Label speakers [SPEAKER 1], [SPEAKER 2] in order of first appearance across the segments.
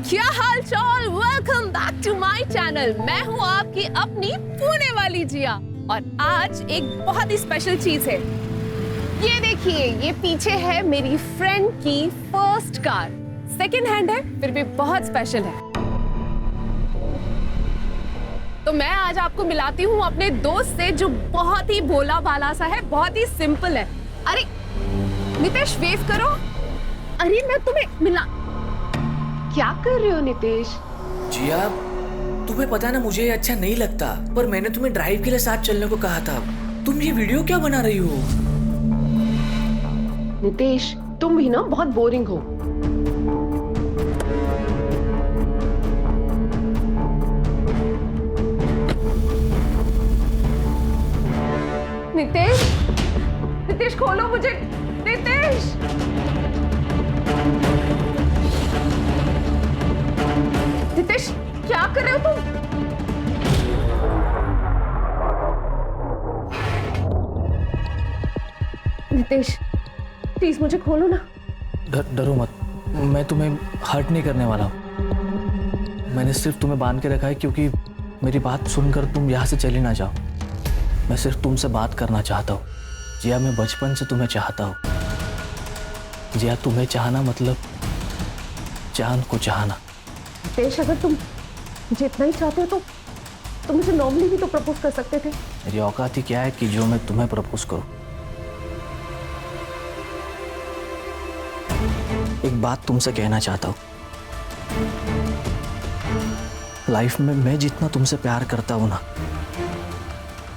[SPEAKER 1] क्या हाल चाल, welcome back to my channel. मैं हूँ आपकी अपनी पुणे वाली जिया और आज एक बहुत ही स्पेशल चीज है। ये देखिए, ये पीछे है मेरी फ्रेंड की फर्स्ट कार। सेकंड हैंड है, फिर भी बहुत स्पेशल है। तो मैं आज आपको मिलाती हूँ अपने दोस्त से जो बहुत ही भोला भाला सा है, बहुत ही सिंपल है। अरे नितेश, वेव करो। अरे मैं तुम्हें मिला। क्या कर रहे हो नितेश?
[SPEAKER 2] जिया, तुम्हें पता ना मुझे ये अच्छा नहीं लगता, पर मैंने तुम्हें ड्राइव के लिए साथ चलने को कहा था। तुम ये वीडियो क्या बना रही हो?
[SPEAKER 1] नितेश, तुम भी ना बहुत बोरिंग हो। नितेश, नितेश खोलो मुझे। नितेश, नितेश क्या कर रहे हो तुम? नितेश प्लीज मुझे खोलो ना।
[SPEAKER 2] डरो मत, मैं तुम्हें हर्ट नहीं करने वाला हूँ। मैंने सिर्फ तुम्हें बांध के रखा है क्योंकि मेरी बात सुनकर तुम यहाँ से चली ना जाओ। मैं सिर्फ तुमसे बात करना चाहता हूँ। जिया, मैं बचपन से तुम्हें चाहता हूँ। जिया, तुम्हें चाहना मतलब चांद को चाहना।
[SPEAKER 1] नितेश, अगर तुम मुझे इतना ही चाहते हो तो तुम मुझे नॉर्मली भी तो प्रपोज कर सकते थे।
[SPEAKER 2] मेरी औकात ही क्या है कि जो मैं तुम्हें प्रपोज करूं। एक बात तुमसे कहना चाहता हूं। लाइफ में मैं जितना तुमसे प्यार करता हूं ना,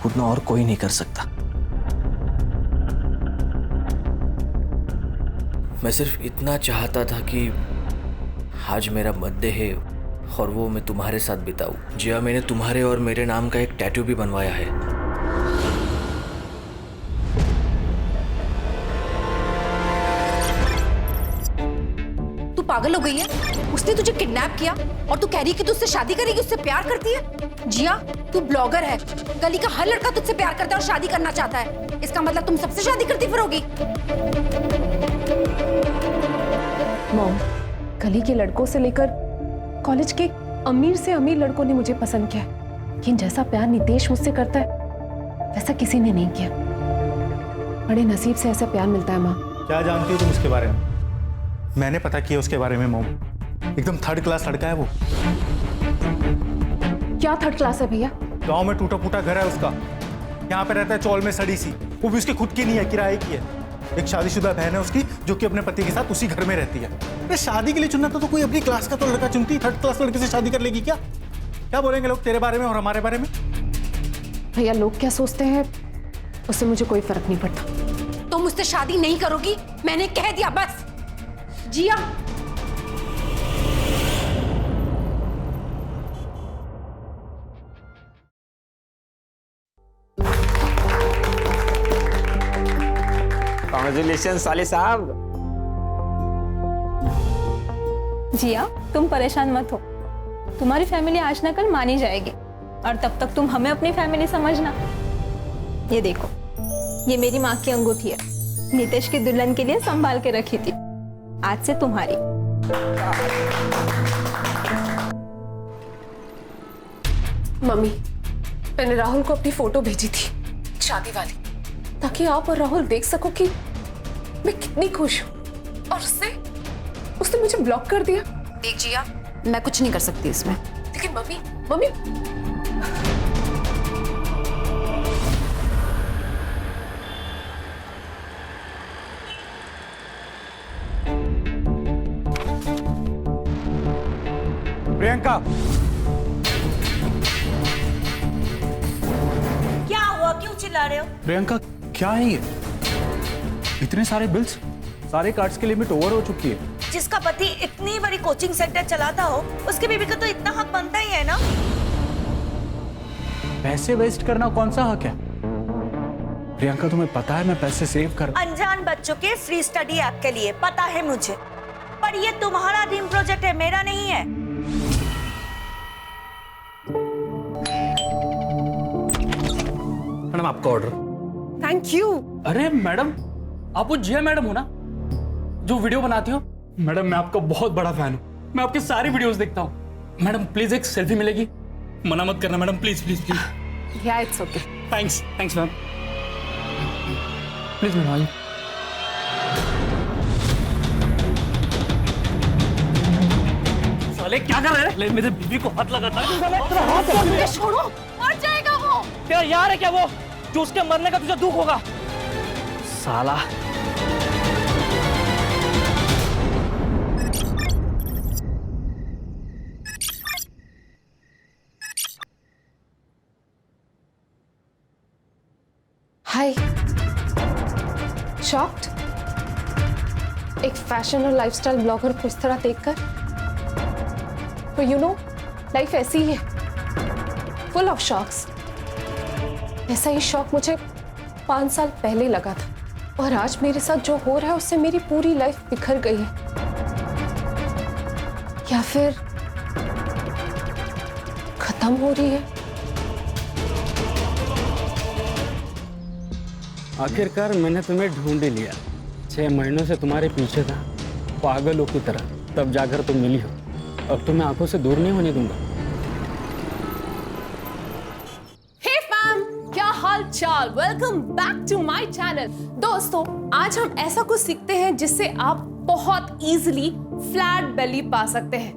[SPEAKER 2] उतना और कोई नहीं कर सकता। मैं सिर्फ इतना चाहता था कि आज मेरा बर्थडे है और वो मैं तुम्हारे साथ बिताऊं। जिया, मैंने तुम्हारे और मेरे नाम का एक टैटू भी बनवाया है।
[SPEAKER 3] तू पागल हो गई है? उसने तुझे किडनैप किया और तू कह रही है कि तू उससे शादी करेगी, उससे प्यार करती है? जिया, तू ब्लॉगर है। गली का हर लड़का तुझसे प्यार करता है और शादी करना चाहता है। इसका मतलब तुम सबसे शादी करती फिरोगी?
[SPEAKER 1] मॉम, गली के लड़कों से लेकर कॉलेज के अमीर से अमीर लड़कों ने मुझे पसंद किया, लेकिन जैसा प्यार नितेश मुझसे करता है वैसा किसी ने नहीं किया। बड़े नसीब से ऐसा प्यार मिलता है। माँ,
[SPEAKER 4] क्या जानती हो तुम उसके बारे में? मैंने पता किया उसके बारे में मॉम। एकदम थर्ड क्लास लड़का है वो।
[SPEAKER 1] क्या थर्ड क्लास है भैया?
[SPEAKER 4] गांव में टूटा फूटा घर है उसका। यहाँ पे रहता है चौल में सड़ी सी, वो भी उसकी खुद की नहीं है, किराए की है। एक शादीशुदा बहन है उसकी जो कि अपने पति के साथ उसी घर में रहती है। अरे शादी के लिए चुनना तो कोई अपनी क्लास का तो लड़का चुनती, थर्ड क्लास लड़के से शादी कर लेगी क्या? क्या बोलेंगे लोग तेरे बारे में और हमारे बारे में?
[SPEAKER 1] भैया, लोग क्या सोचते हैं उससे मुझे कोई फर्क नहीं पड़ता।
[SPEAKER 3] तुम मुझसे शादी नहीं करोगी, मैंने कह दिया बस। जिया,
[SPEAKER 5] कांग्रेचुलेशन साले साहब।
[SPEAKER 6] जिया, तुम परेशान मत हो। तुम्हारी फैमिली आज ना कल मानी जाएगी और तब तक तुम हमें अपनी फैमिली समझना। ये देखो, ये मेरी माँ की अंगूठी है। नितेश की दुल्हन के लिए संभाल के रखी थी, आज से तुम्हारी।
[SPEAKER 1] मम्मी, मैंने राहुल को अपनी फोटो भेजी थी शादी वाली, ताकि आप और राहुल देख सको कि मैं कितनी खुश हूँ। और उसने मुझे ब्लॉक कर दिया।
[SPEAKER 3] देख जिया, मैं कुछ नहीं कर सकती इसमें।
[SPEAKER 1] लेकिन मम्मी, मम्मी
[SPEAKER 4] प्रियंका,
[SPEAKER 7] क्या हुआ? क्यों चिल्ला रहे हो?
[SPEAKER 4] प्रियंका क्या है ये? इतने सारे बिल्स, सारे कार्ड्स की लिमिट ओवर हो चुकी है।
[SPEAKER 7] जिसका पति इतनी बड़ी कोचिंग सेंटर चलाता हो, उसके बीवी का तो इतना हक बनता ही है ना।
[SPEAKER 4] पैसे वेस्ट करना कौन सा हक है? प्रियंका, तुम्हें पता है मैं पैसे सेव कर।
[SPEAKER 7] अनजान बच्चों के फ्री स्टडी ऐप के लिए पता है मुझे, पर ये तुम्हारा ड्रीम प्रोजेक्ट है, मेरा नहीं है।
[SPEAKER 2] मैडम, आपका ऑर्डर।
[SPEAKER 1] Thank you.
[SPEAKER 8] अरे मैडम, आप वो जिया मैडम हो ना जो वीडियो बनाती हो?
[SPEAKER 4] मैडम, मैं आपका बहुत बड़ा फैन हूँ।
[SPEAKER 5] मैं आपके सारी वीडियोस देखता हूँ। मैडम प्लीज एक सेल्फी मिलेगी? मना मत करना मैडम, प्लीज प्लीज प्लीज।
[SPEAKER 1] या it's okay.
[SPEAKER 5] Thanks thanks ma'am, please ma'am आइए। साले क्या कर रहे हैं? ले मेरे बीवी को हाथ लगाता है।
[SPEAKER 1] छोड़ो, मर जाएगा वो।
[SPEAKER 2] तेरा यार है क्या वो जो उसके मरने का तुझे दुख होगा? साला।
[SPEAKER 1] हाय। शॉक्ड? एक फैशन और लाइफस्टाइल ब्लॉगर को इस तरह देखकर? तो यू नो, लाइफ ऐसी ही है, फुल ऑफ शॉक्स। ऐसा ही शॉक मुझे 5 साल पहले लगा था और आज मेरे साथ जो हो रहा है उससे मेरी पूरी लाइफ बिखर गई है। या फिर खत्म हो रही है।
[SPEAKER 5] आखिरकार मैंने तुम्हें ढूंढ ही लिया। 6 महीनों से तुम्हारे पीछे था पागलों की तरह, तब जाकर तुम मिली हो। अब तुम्हें आंखों से दूर नहीं होने दूंगा।
[SPEAKER 1] हे फैम, क्या हाल चाल? Welcome back to my channel. दोस्तों, आज हम ऐसा कुछ सीखते हैं जिससे आप बहुत इजीली फ्लैट बेली पा सकते हैं।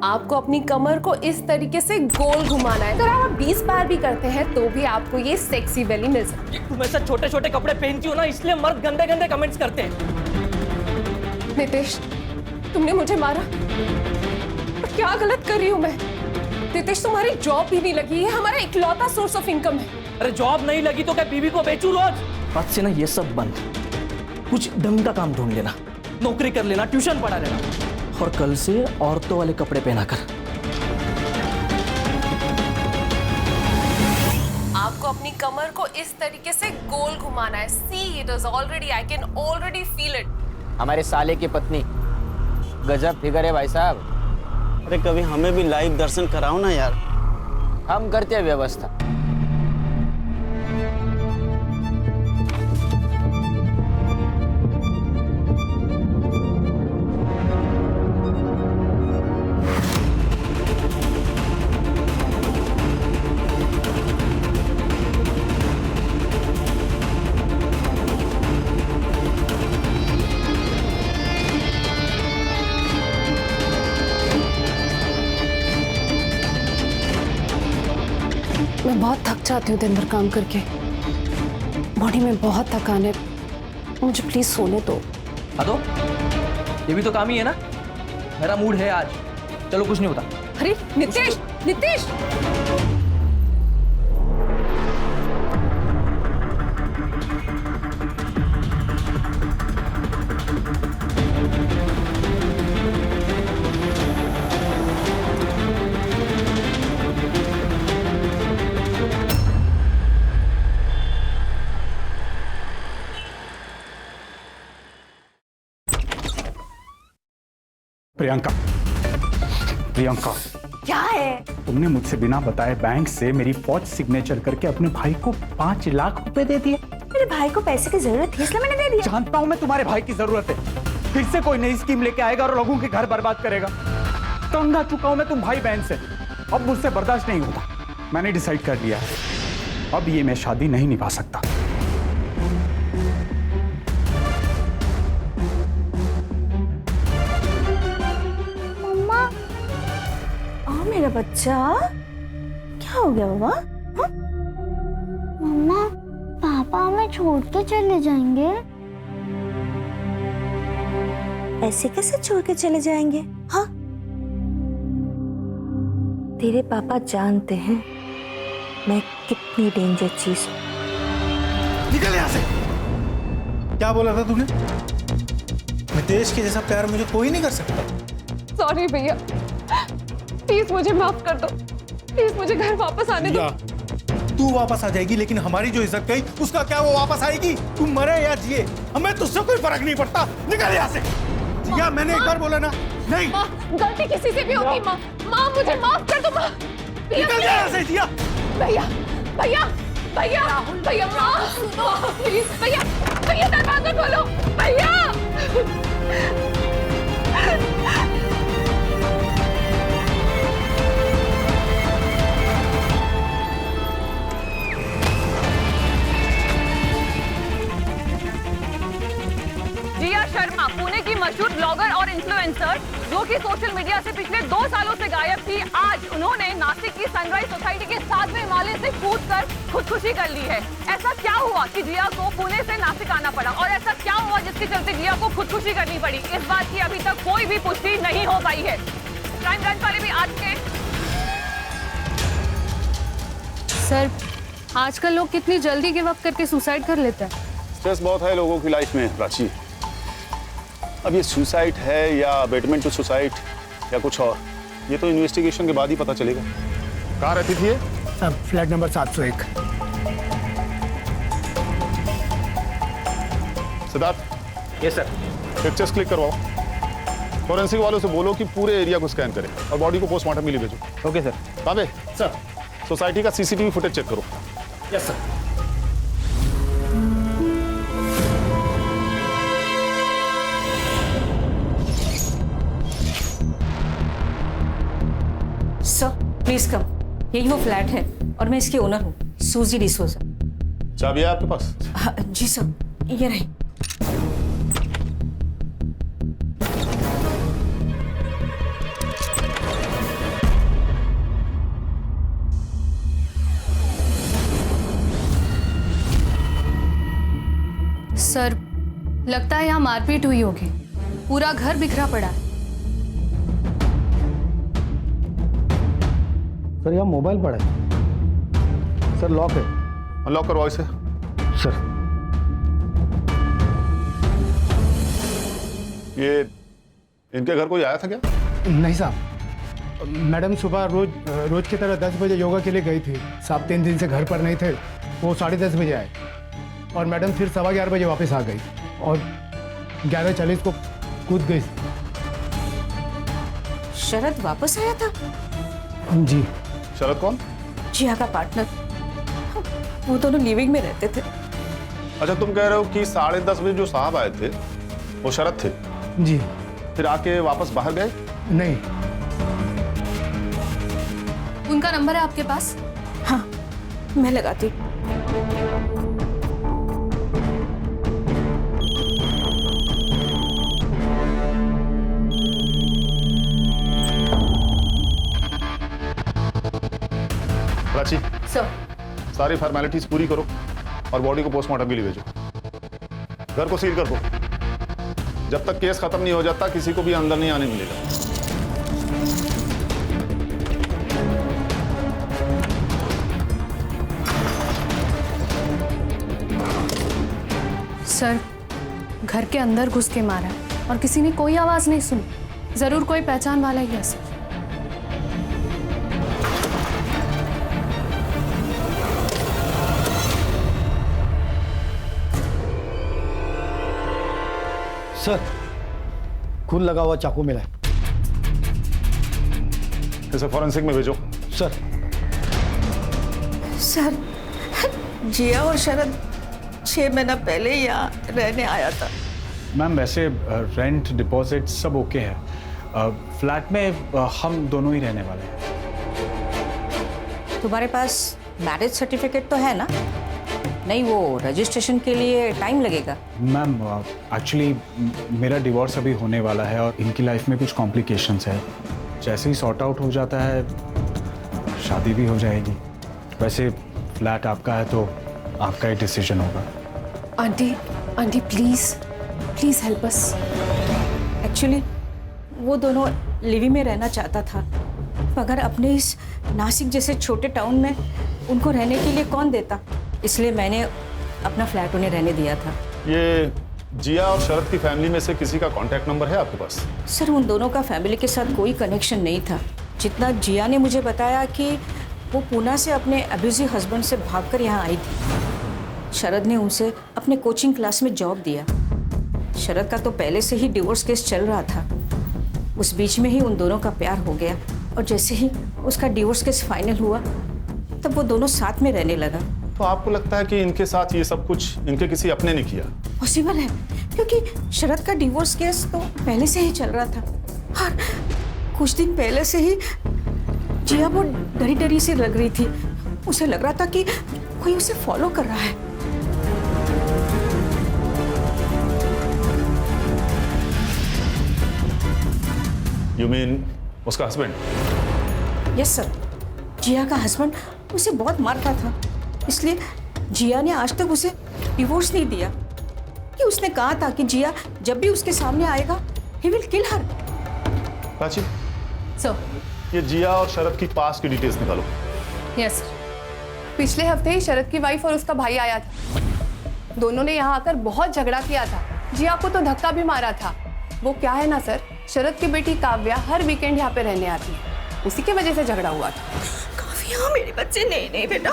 [SPEAKER 1] आपको अपनी कमर को इस तरीके से गोल घुमाना है। अगर आप 20 बार भी करते हैं तो भी आपको ये सेक्सी बेली मिल सकती है।
[SPEAKER 2] तुम ऐसे छोटे छोटे कपड़े पहनती हो ना, इसलिए मर्द गंदे गंदे कमेंट्स करते हैं।
[SPEAKER 1] नितेश, तुमने मुझे मारा, और क्या गलत कर रही हूँ मैं? नितेश, तुम्हारी जॉब भी नहीं लगी है, हमारा इकलौता सोर्स ऑफ इनकम है।
[SPEAKER 2] अरे जॉब नहीं लगी तो क्या बीवी को बेचूं रोज? आज से ना ये सब बंद। कुछ ढंग का काम ढूंढ लेना, नौकरी कर लेना, ट्यूशन पढ़ा लेना, और कल से औरतों वाले कपड़े पहना कर।
[SPEAKER 1] आपको अपनी कमर को इस तरीके से गोल घुमाना है। See, it is already, I can already feel it.
[SPEAKER 8] हमारे साले की पत्नी गजब फिगर है भाई साहब।
[SPEAKER 9] अरे कभी हमें भी लाइव दर्शन कराओ ना यार।
[SPEAKER 8] हम करते हैं व्यवस्था।
[SPEAKER 1] मैं बहुत थक जाती हूँ दिन भर काम करके, बॉडी में बहुत थकान है, मुझे प्लीज सोने दो।
[SPEAKER 2] तो ये भी तो काम ही है ना। मेरा मूड है आज, चलो कुछ नहीं होता।
[SPEAKER 1] अरे नितेश, नितेश!
[SPEAKER 4] प्रियंका, प्रियंका,
[SPEAKER 7] क्या है?
[SPEAKER 4] तुमने मुझसे बिना बताए बैंक से मेरी फौज सिग्नेचर करके अपने भाई को 5 लाख रुपए दे दिए।
[SPEAKER 7] मेरे भाई को पैसे की जरूरत थी इसलिए मैंने दे दिया।
[SPEAKER 4] जानता हूं मैं तुम्हारे भाई की जरूरत है। फिर से कोई नई स्कीम लेके आएगा और लोगों के घर बर्बाद करेगा। तंग आ चुका हूं मैं तुम भाई बहन से, अब मुझसे बर्दाश्त नहीं होता। मैंने डिसाइड कर लिया है, अब ये मैं शादी नहीं निभा सकता।
[SPEAKER 7] मेरा बच्चा, क्या हो गया बाबा?
[SPEAKER 10] मम्मा, पापा हमें छोड़ के चले जाएंगे।
[SPEAKER 7] ऐसे कैसे छोड़ के चले जाएंगे? हाँ, तेरे पापा जानते हैं मैं कितनी डेंजर चीज हूँ।
[SPEAKER 4] निकल यहाँ से। क्या बोला था तूने? नितेश के जैसा प्यार मुझे कोई नहीं कर सकता।
[SPEAKER 1] सॉरी भैया, प्लीज मुझे माफ कर दो, प्लीज मुझे घर वापस आने दो।
[SPEAKER 4] तू वापस आ जाएगी, लेकिन हमारी जो इज्जत गई उसका क्या वो वापस आएगी? तू मरे या जिए, हमें तुझसे कोई फर्क नहीं पड़ता। निकल यहाँ से। जिया, मैंने एक बार बोला ना। नहीं,
[SPEAKER 1] माँ, गलती किसी से भी होगी। माँ, माँ मुझे माफ कर दो। माँ,
[SPEAKER 4] निकल यहाँ से जिया।
[SPEAKER 1] भैया, भैया, भैया भैया प्लीज भैया भैया दरवाजा खोलो भैया। जिया शर्मा पुणे की मशहूर ब्लॉगर और इन्फ्लुएंसर जो कि सोशल मीडिया से पिछले 2 सालों से गायब थी, आज उन्होंने नासिक की सनराइज सोसाइटी के 7वें हिमालय से कूदकर खुदकुशी कर ली है। ऐसा क्या हुआ कि जिया को पुणे से नासिक आना पड़ा और ऐसा क्या हुआ जिसके चलते जिया को खुदकुशी करनी पड़ी? इस बात की अभी तक कोई भी पुष्टि नहीं हो पाई है। क्राइम ब्रांच वाले भी आज के सर, आजकल लोग कितनी जल्दी गिव अप करके सुसाइड कर लेते हैं।
[SPEAKER 11] स्ट्रेस बहुत है लोगों की लाइफ में प्राची। अब ये सुसाइड है या अबेटमेंट टू सुसाइड या कुछ और, ये तो इन्वेस्टिगेशन के बाद ही पता चलेगा। कहाँ रहती थी ये?
[SPEAKER 12] Flat number 701।
[SPEAKER 11] Siddharth.
[SPEAKER 2] Yes sir.
[SPEAKER 11] Pictures click करवाओ। फॉरेंसिक वालों से बोलो कि पूरे एरिया को स्कैन करें और बॉडी को पोस्टमार्टम के लिए भेजो।
[SPEAKER 2] Okay sir.
[SPEAKER 11] काबे
[SPEAKER 2] सर।
[SPEAKER 11] सोसाइटी का सीसीटीवी फुटेज चेक करो।
[SPEAKER 2] Yes sir.
[SPEAKER 3] Sir please come, यही वो फ्लैट है और मैं इसके ओनर हूँ, सूजी डिसोजा।
[SPEAKER 11] चाबी है आपके पास?
[SPEAKER 3] जी सर, ये रही।
[SPEAKER 1] सर, लगता है यहाँ मारपीट हुई होगी, पूरा घर बिखरा पड़ा है।
[SPEAKER 12] सर यहाँ मोबाइल पड़ा है। सर लॉक है।
[SPEAKER 11] अनलॉक करवाओ इसे।
[SPEAKER 12] सर
[SPEAKER 11] ये इनके घर कोई आया था क्या?
[SPEAKER 12] नहीं साहब, मैडम सुबह रोज की तरह 10 बजे योगा के लिए गई थी। साहब 3 दिन से घर पर नहीं थे, वो 10:30 बजे आए और मैडम फिर 11:15 बजे वापस आ गई और 11:40 को कूद गई।
[SPEAKER 3] शरद वापस आया था?
[SPEAKER 12] जी।
[SPEAKER 11] शरद कौन?
[SPEAKER 3] जिया का पार्टनर, वो दोनों लिविंग में रहते थे।
[SPEAKER 11] अच्छा, तुम कह रहे हो कि 10:30 बजे जो साहब आए थे वो शरद थे?
[SPEAKER 12] जी।
[SPEAKER 11] फिर आके वापस बाहर गए?
[SPEAKER 12] नहीं।
[SPEAKER 1] उनका नंबर है आपके पास?
[SPEAKER 3] हाँ, मैं लगाती।
[SPEAKER 11] प्राची,
[SPEAKER 3] सर
[SPEAKER 11] सारी फॉर्मेलिटीज पूरी करो और बॉडी को पोस्टमार्टम के लिए भेजो। घर को सील कर दो। जब तक केस खत्म नहीं हो जाता किसी को भी अंदर नहीं आने मिलेगा।
[SPEAKER 1] सर, घर के अंदर घुस के मारा है और किसी ने कोई आवाज नहीं सुनी। जरूर कोई पहचान वाला ही है सर।
[SPEAKER 12] सर खून लगा हुआ चाकू मिला है।
[SPEAKER 11] इसे फॉरेंसिक में भेजो।
[SPEAKER 12] सर।
[SPEAKER 3] सर, जिया और शरद 6 महीना पहले यहाँ रहने आया था।
[SPEAKER 13] मैम वैसे रेंट डिपॉजिट सब ओके है। फ्लैट में हम दोनों ही रहने वाले हैं।
[SPEAKER 3] तुम्हारे पास मैरिज सर्टिफिकेट तो है ना? नहीं, वो रजिस्ट्रेशन के लिए टाइम लगेगा।
[SPEAKER 13] मैम एक्चुअली मेरा डिवोर्स अभी होने वाला है और इनकी लाइफ में कुछ कॉम्प्लिकेशंस है। जैसे ही सॉर्ट आउट हो जाता है शादी भी हो जाएगी। वैसे फ्लैट आपका है तो आपका ही डिसीजन होगा।
[SPEAKER 1] Aunty please please help us.
[SPEAKER 3] Actually वो दोनों लिविंग में रहना चाहता था, मगर अपने इस नासिक जैसे छोटे टाउन में उनको रहने के लिए कौन देता, इसलिए मैंने अपना फ्लैट उन्हें रहने दिया था।
[SPEAKER 11] ये जिया और शरद की फैमिली में से किसी का कांटेक्ट नंबर है आपके पास?
[SPEAKER 3] सर, उन दोनों का फैमिली के साथ कोई कनेक्शन नहीं था। जितना जिया ने मुझे बताया कि वो पूना से अपने अब्यूजिव हस्बैंड से भागकर यहाँ आई थी। शरद ने उनसे अपने कोचिंग क्लास में जॉब दिया। शरद का तो पहले से ही डिवोर्स केस चल रहा था। उस बीच में ही उन दोनों का प्यार हो गया और जैसे ही उसका डिवोर्स केस फाइनल हुआ तब वो दोनों साथ में रहने लगा।
[SPEAKER 11] तो आपको लगता है कि इनके साथ ये सब कुछ इनके किसी अपने ने किया?
[SPEAKER 7] पॉसिबल है, क्योंकि शरद का डिवोर्स केस तो पहले से ही चल रहा था और कुछ दिन पहले से ही जिया बहुत डरी डरी सी लग रही थी। उसे लग रहा था कि कोई उसे फॉलो कर रहा है।
[SPEAKER 11] यू मीन उसका हस्बैंड?
[SPEAKER 7] यस सर, जिया का हस्बैंड उसे बहुत मारता था, इसलिए जिया ने आज तक उसे डिवोर्स नहीं दिया। कि उसने कहा था कि जिया जब भी उसके सामने आएगा he will kill her.
[SPEAKER 11] Prachi,
[SPEAKER 1] sir.
[SPEAKER 11] ये जिया और शरद की पास्ट की डिटेल्स निकालो।
[SPEAKER 1] यस। पिछले हफ्ते ही शरद की वाइफ और उसका भाई आया था। दोनों ने यहाँ आकर बहुत झगड़ा किया था। जिया को तो धक्का भी मारा था। वो क्या है ना सर, शरद की बेटी काव्या हर वीकेंड यहाँ पे रहने आती है, उसी की वजह से झगड़ा हुआ था।
[SPEAKER 7] काव्या मेरे बच्चे? नहीं नहीं बेटा,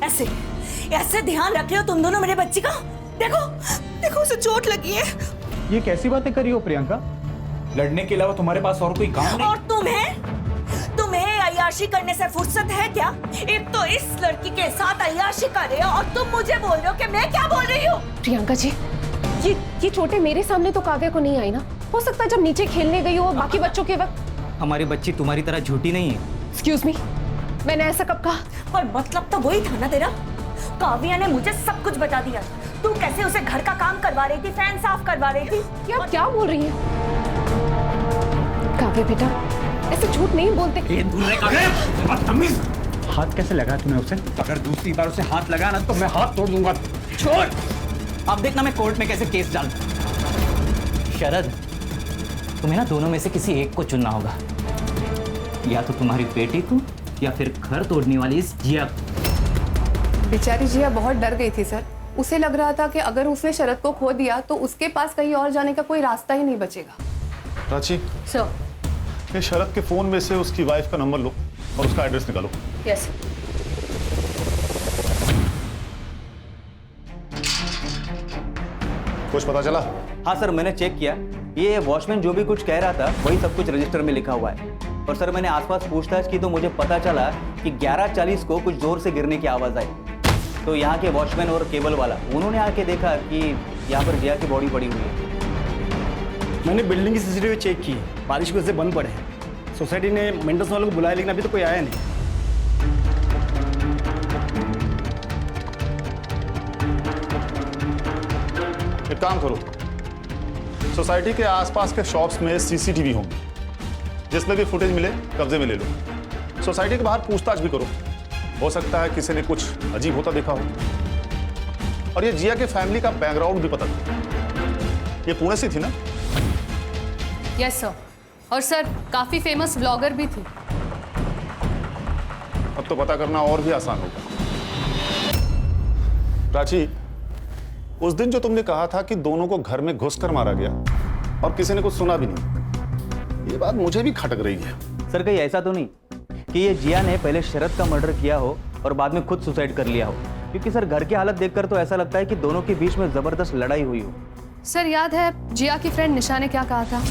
[SPEAKER 7] ऐसे ऐसे ध्यान रख रहे हो तुम दोनों मेरे बच्चे का? देखो देखो उसे चोट लगी है।
[SPEAKER 13] ये कैसी बातें करी हो प्रियंका? लड़ने के अलावा तुम्हारे पास और कोई काम नहीं?
[SPEAKER 7] और तुम्हें अय्याशी करने से फुर्सत है क्या? एक तो इस लड़की के साथ अय्याशी कर रहे हो और तुम मुझे बोल रहे हो कि मैं क्या बोल रही हूँ?
[SPEAKER 1] प्रियंका जी, ये चोटें मेरे सामने तो काव्या को नहीं आई ना। हो सकता है जब नीचे खेलने गई हो बाकी बच्चों के वक्त।
[SPEAKER 8] हमारी बच्ची तुम्हारी तरह झूठी नहीं है।
[SPEAKER 1] एक्सक्यूज मी, मैंने ऐसा कब कहा?
[SPEAKER 7] पर मतलब तो वही था ना तेरा। काव्या ने मुझे सब कुछ बता दिया। तू कैसे उसे घर का काम करवा रही थी, फैन साफ करवा रही थी।
[SPEAKER 1] क्या बोल रही है काव्या? बेटा ऐसे झूठ नहीं बोलते।
[SPEAKER 13] बदतमीज! हाथ कैसे लगा तूने उसे? अगर दूसरी बार उसे हाथ लगा ना तो मैं हाथ तोड़ दूंगा।
[SPEAKER 8] छोड़! अब देखना मैं कोर्ट में कैसे केस डालता। शरद, तुम्हें ना दोनों में से किसी एक को चुनना होगा। या तो तुम्हारी बेटी तू या फिर घर तोड़ने वाली इस जिया।
[SPEAKER 1] बेचारी जिया बहुत डर गई थी सर। उसे लग रहा था कि अगर उसने शरद को खो दिया तो उसके पास कहीं और जाने का कोई रास्ता ही नहीं बचेगा।
[SPEAKER 11] प्राची,
[SPEAKER 1] सर।
[SPEAKER 11] ये शरद के फोन में से उसकी वाइफ का नंबर लो और उसका एड्रेस निकालो।
[SPEAKER 1] यस।
[SPEAKER 11] कुछ पता चला?
[SPEAKER 8] हाँ सर, मैंने चेक किया। ये वॉचमैन जो भी कुछ कह रहा था वही सब कुछ रजिस्टर में लिखा हुआ है। और सर मैंने आसपास पूछताछ की तो मुझे पता चला कि 11:40 को कुछ जोर से गिरने की आवाज़ आई। तो यहाँ के वॉचमैन और केबल वाला उन्होंने आके देखा कि यहाँ पर जिया की बॉडी पड़ी हुई है।
[SPEAKER 5] मैंने बिल्डिंग की सीसीटीवी चेक की, बारिश की वजह से बंद पड़े हैं। सोसाइटी ने मेंटेनेंस वालों को बुलाया लेकिन अभी तो कोई आया नहीं।
[SPEAKER 11] एक काम करो, सोसाइटी के आसपास के शॉप्स में सीसीटीवी होंगी, जिसमें भी फुटेज मिले कब्जे में ले लो। सोसाइटी के बाहर पूछताछ भी करो, हो सकता है किसी ने कुछ अजीब होता देखा हो। और ये जिया के फैमिली का बैकग्राउंड भी पता करो। ये पुणे से थी ना?
[SPEAKER 1] Yes sir. और सर काफी फेमस ब्लॉगर भी थी।
[SPEAKER 11] अब तो पता करना और भी आसान होगा। प्राची, उस दिन जो तुमने कहा था कि दोनों को घर में घुसकर मारा गया और किसी ने कुछ सुना भी नहीं, ये बात मुझे भी खटक रही है।
[SPEAKER 8] सर कहीं ऐसा तो नहीं कि ये जिया ने पहले शरद का मर्डर किया हो और बाद में खुद सुसाइड कर लिया हो? क्योंकि सर घर की हालत देखकर तो ऐसा लगता है कि दोनों के बीच में जबरदस्त लड़ाई हुई हो।
[SPEAKER 1] सर याद है जिया की फ्रेंड निशा ने क्या कहा था?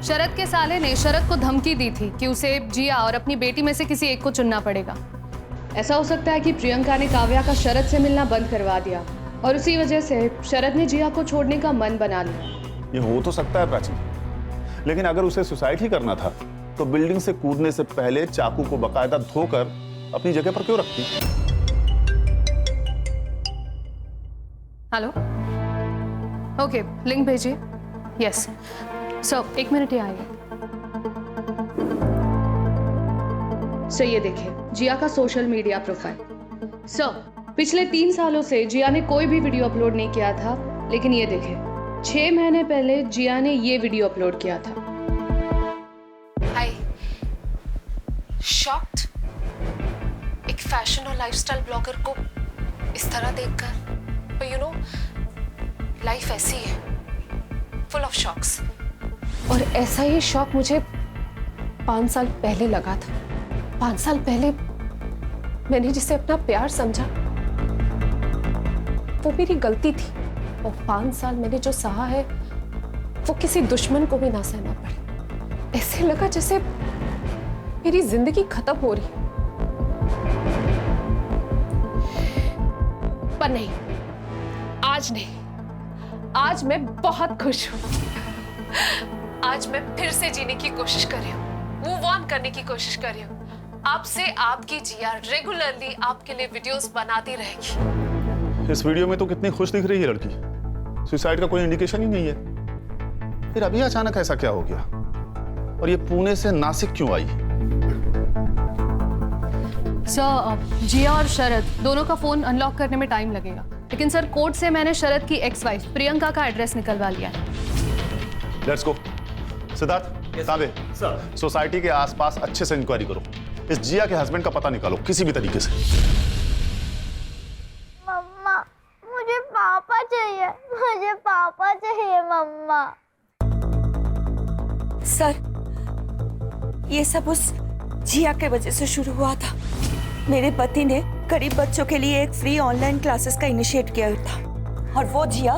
[SPEAKER 1] शरद के साले ने शरद को धमकी दी थी कि उसे जिया और अपनी बेटी में से किसी एक को चुनना पड़ेगा। ऐसा हो सकता है कि प्रियंका ने काव्या का शरद से मिलना बंद करवा दिया और उसी वजह से शरद ने जिया को छोड़ने का मन बना लिया।
[SPEAKER 11] ये हो तो सकता है प्राची, लेकिन अगर उसे सुसाइड ही करना था तो बिल्डिंग से कूदने से पहले चाकू को बकायदा धोकर अपनी जगह पर क्यों रखती?
[SPEAKER 1] हेलो, ओके, लिंक भेजिए। यस सर, 1 मिनट ही आइए। सर ये देखिए जिया का सोशल मीडिया प्रोफाइल। सर पिछले 3 सालों से जिया ने कोई भी वीडियो अपलोड नहीं किया था, लेकिन ये देखिए 6 महीने पहले जिया ने ये वीडियो अपलोड किया था। हाय, शॉक्ड? एक फैशन और लाइफस्टाइल ब्लॉगर को इस तरह देखकर, पर यू नो लाइफ ऐसी है, फुल ऑफ शॉक्स। और ऐसा ही शॉक मुझे 5 साल पहले लगा था। 5 साल पहले मैंने जिसे अपना प्यार समझा वो मेरी गलती थी, और 5 साल मैंने जो सहा है वो किसी दुश्मन को भी ना सहना पड़े। ऐसे लगा जैसे मेरी जिंदगी खत्म हो रही। पर नहीं, आज नहीं, आज मैं बहुत खुश हूं। आज मैं फिर से जीने की कोशिश कर रही हूँ, मूव ऑन करने की कोशिश कर रही हूँ। आपसे आपकी जिया रेगुलरली आपके लिए वीडियोस बनाती रहेगी।
[SPEAKER 11] इस वीडियो में तो कितनी खुश दिख रही है लड़की, सुसाइड का कोई इंडिकेशन ही नहीं है। फिर अभी अचानक ऐसा क्या हो गया? और ये पुणे से नासिक क्यों आई?
[SPEAKER 1] सर, जिया और शरद दोनों का फोन अनलॉक करने में टाइम लगेगा, लेकिन सर कोर्ट से मैंने शरद की एक्स वाइफ प्रियंका का एड्रेस निकलवा लिया है।
[SPEAKER 11] Let's go. सिद्धार्थ, ताबे, सोसाइटी के आसपास अच्छे से इंक्वायरी करो। इस जिया के हस्बैंड का पता निकालो किसी भी तरीके से।
[SPEAKER 10] मम्मा, मुझे पापा चाहिए, मुझे पापा चाहिए मम्मा।
[SPEAKER 7] सर, ये सब उस जिया के वजह से शुरू हुआ था। मेरे पति ने गरीब बच्चों के लिए एक फ्री ऑनलाइन क्लासेस का इनिशिएट किया था और वो जिया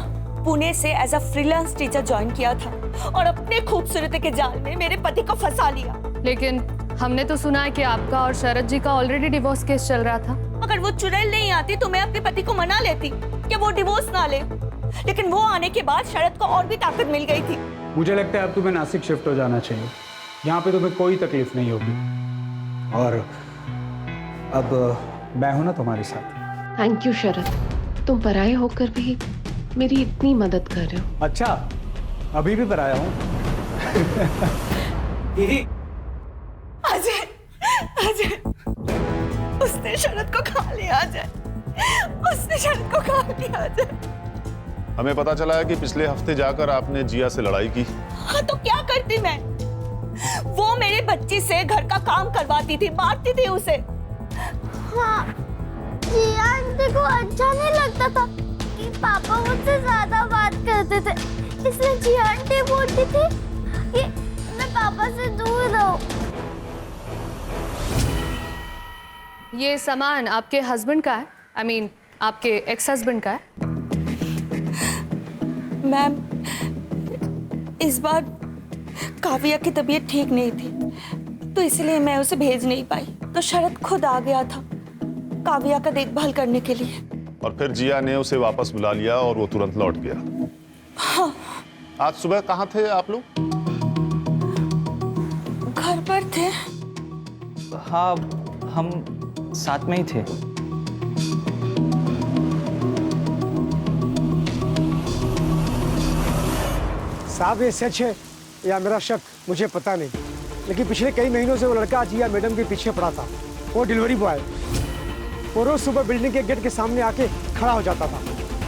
[SPEAKER 7] पुणे से as a freelance teacher join किया था और अपने खूबसूरती के जाल में मेरे पति को फंसा लिया।
[SPEAKER 1] लेकिन हमने तो सुना है कि आपका और शरद जी का ऑलरेडी डिवोर्स केस चल रहा था।
[SPEAKER 7] अगर वो चुड़ैल नहीं आती तो मैं अपने पति को मना लेती कि वो डिवोर्स ना ले, लेकिन वो आने के बाद शरद को और भी ताकत मिल गई थी।
[SPEAKER 13] मुझे लगता है अब तुम्हें नासिक शिफ्ट हो जाना चाहिए। यहाँ पे तुम्हें कोई तकलीफ नहीं होगी और अब मैं हूं ना तुम्हारे साथ।
[SPEAKER 1] थैंक यू शरद, तुम पराये होकर भी मेरी इतनी मदद कर रहे हो।
[SPEAKER 13] अच्छा, अभी भी पराया हूँ।
[SPEAKER 7] अजय, अजय, उसने शरद को खा लिया अजय, उसने शरद को खा लिया अजय।
[SPEAKER 11] हमें पता चला है कि पिछले हफ्ते जाकर आपने जिया से लड़ाई की।
[SPEAKER 7] हाँ तो क्या करती मैं? वो मेरे बच्ची से घर का काम करवाती थी, मारती थी उसे।
[SPEAKER 10] हाँ, जिया आंटी को अच्छा नहीं लगता था कि पापा मुझसे ज्यादा बात करते थे, इसलिए जिया आंटी बोलती थी कि मैं पापा से दूर रहूं।
[SPEAKER 1] ये सामान आपके हस्बैंड का है? I mean, आपके एक्स हस्बैंड का है?
[SPEAKER 7] मैम, इस बार काव्या की तबीयत ठीक नहीं थी तो इसलिए मैं उसे भेज नहीं पाई, तो शरद खुद आ गया था काव्या का देखभाल करने के लिए।
[SPEAKER 11] और फिर जिया ने उसे वापस बुला लिया और वो तुरंत लौट गया।
[SPEAKER 7] हाँ।
[SPEAKER 11] आज सुबह कहाँ थे आप लोग?
[SPEAKER 7] घर पर थे।
[SPEAKER 2] हाँ, हम साथ में ही थे।
[SPEAKER 12] साहब, ये सच है या मेरा शक मुझे पता नहीं, लेकिन पिछले कई महीनों से वो लड़का जिया मैडम के पीछे पड़ा था। वो डिलीवरी बॉय, वो रोज सुबह बिल्डिंग के गेट के सामने आके खड़ा हो जाता था।